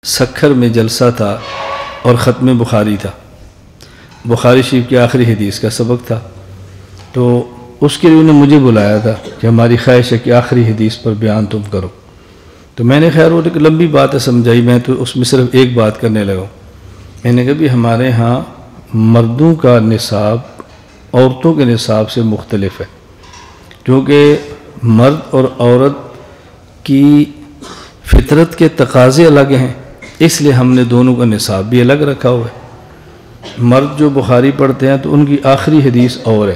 سکھر میں جلسہ تھا اور ختم بخاری تھا، بخاری شریف کی آخری حدیث کا سبق تھا، تو اس کے لیے انہوں نے مجھے بلایا تھا کہ ہماری خواہش ہے کہ آخری حدیث پر بیان تم کرو۔ تو میں نے خیر وہ ایک لمبی بات ہے سمجھائی، میں تو اس میں صرف ایک بات کرنے لگا۔ میں نے کہا بھی ہمارے ہاں مردوں کا نصاب عورتوں کے نصاب سے مختلف ہے، کیونکہ مرد اور عورت کی فطرت کے تقاضے الگ ہیں، اس لیے ہم نے دونوں کا نصاب بھی الگ رکھا ہوا ہے۔ مرد جو بخاری پڑھتے ہیں تو ان کی آخری حدیث اور ہے،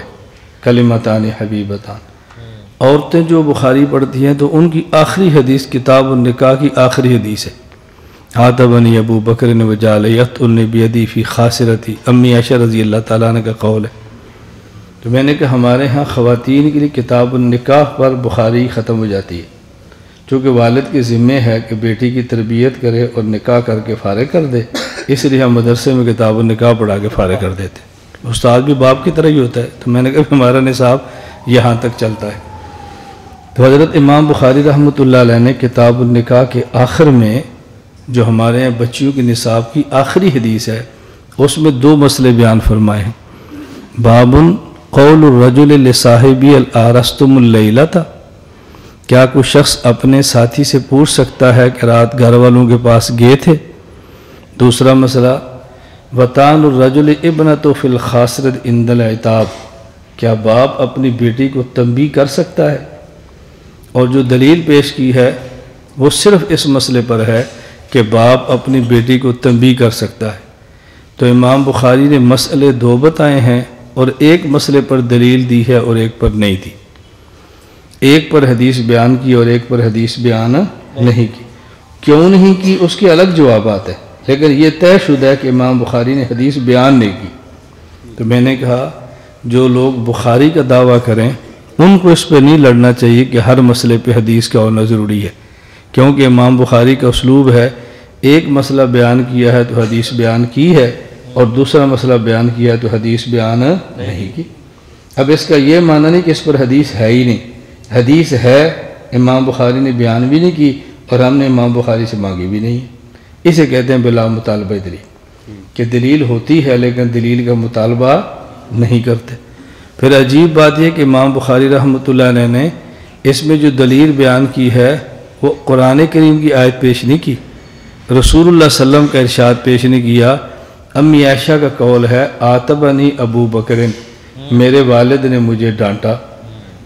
کلمتان حبیبتان۔ عورتیں جو بخاری پڑھتی ہیں تو ان کی آخری حدیث کتاب النکاح کی آخری حدیث ہے، عاتبنی ابو بکر وجعل یقتلنی بیدی فی خاصرتی، امی عائشہ رضی اللہ تعالیٰ عنہ کا قول ہے۔ تو میں نے کہا ہمارے ہاں خواتین کے لیے کتاب النکاح پر بخاری ختم ہو جاتی ہے، چونکہ والد کے ذمہ ہے کہ بیٹی کی تربیت کرے اور نکاح کر کے فارغ کر دے، اس لیے ہم مدرسے میں کتاب النکاح پڑھا کے فارغ کر دیتے ہیں۔ استاد بھی باپ کی طرح ہی ہوتا ہے، تو میں نے کہا ہمارا نصاب یہاں تک چلتا ہے۔ تو حضرت امام بخاری رحمۃ اللہ علیہ نے کتاب النکاح کے آخر میں جو ہمارے یہاں بچیوں کے نصاب کی آخری حدیث ہے، اس میں دو مسئلے بیان فرمائے ہیں۔ باب قول الرجل لصاحبی الارستم اللیلۃ، کیا کوئی شخص اپنے ساتھی سے پوچھ سکتا ہے کہ رات گھر والوں کے پاس گئے تھے؟ دوسرا مسئلہ وطان الرجل ابنۃ فی الخاصرۃ عند العتاب، کیا باپ اپنی بیٹی کو تنبیہ کر سکتا ہے؟ اور جو دلیل پیش کی ہے وہ صرف اس مسئلے پر ہے کہ باپ اپنی بیٹی کو تنبیہ کر سکتا ہے۔ تو امام بخاری نے مسئلے دو بتائے ہیں اور ایک مسئلے پر دلیل دی ہے اور ایک پر نہیں دی، ایک پر حدیث بیان کی اور ایک پر حدیث بیان نہیں کی۔ کیوں نہیں کی اس کے الگ جوابات ہیں، لیکن یہ طے شدہ ہے کہ امام بخاری نے حدیث بیان نہیں کی۔ تو میں نے کہا جو لوگ بخاری کا دعویٰ کریں ان کو اس پہ نہیں لڑنا چاہیے کہ ہر مسئلے پہ حدیث کا ہونا ضروری ہے، کیونکہ امام بخاری کا اسلوب ہے ایک مسئلہ بیان کیا ہے تو حدیث بیان کی ہے، اور دوسرا مسئلہ بیان کیا ہے تو حدیث بیان نہیں کی۔ اب اس کا یہ معنی نہیں کہ اس پر حدیث ہے ہی نہیں، حدیث ہے، امام بخاری نے بیان بھی نہیں کی اور ہم نے امام بخاری سے مانگی بھی نہیں ہے۔ اسے کہتے ہیں بلا مطالبہ دلیل، کہ دلیل ہوتی ہے لیکن دلیل کا مطالبہ نہیں کرتے۔ پھر عجیب بات یہ کہ امام بخاری رحمۃ اللہ علیہ نے اس میں جو دلیل بیان کی ہے وہ قرآن کریم کی آیت پیش نہیں کی، رسول اللہ صلی اللہ علیہ وسلم کا ارشاد پیش نہیں کیا۔ امی عائشہ کا قول ہے عاتبنی ابو بکر، میرے والد نے مجھے ڈانٹا۔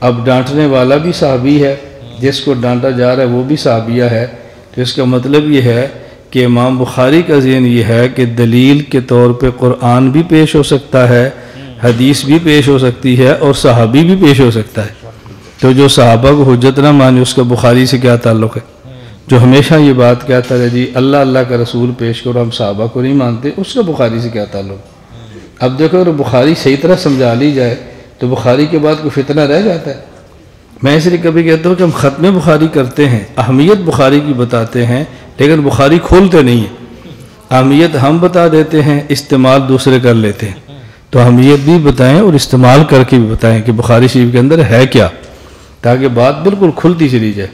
اب ڈانٹنے والا بھی صحابی ہے، جس کو ڈانٹا جا رہا ہے وہ بھی صحابیہ ہے، تو اس کا مطلب یہ ہے کہ امام بخاری کا ذہن یہ ہے کہ دلیل کے طور پہ قرآن بھی پیش ہو سکتا ہے، حدیث بھی پیش ہو سکتی ہے اور صحابی بھی پیش ہو سکتا ہے۔ تو جو صحابہ کو حجت نہ مانے اس کا بخاری سے کیا تعلق ہے؟ جو ہمیشہ یہ بات کہتا ہے جی اللہ اللہ کا رسول پیش کرو، ہم صحابہ کو نہیں مانتے، اس کا بخاری سے کیا تعلق؟ اب دیکھو اگر بخاری صحیح طرح سمجھا لی جائے تو بخاری کے بعد کوئی فتنہ رہ جاتا ہے۔ میں اس لیے کبھی کہتا ہوں کہ ہم ختم بخاری کرتے ہیں، اہمیت بخاری کی بتاتے ہیں لیکن بخاری کھولتے نہیں ہیں۔ اہمیت ہم بتا دیتے ہیں، استعمال دوسرے کر لیتے ہیں، تو اہمیت بھی بتائیں اور استعمال کر کے بھی بتائیں کہ بخاری شریف کے اندر ہے کیا، تاکہ بات بالکل کھلتی چلی جائے۔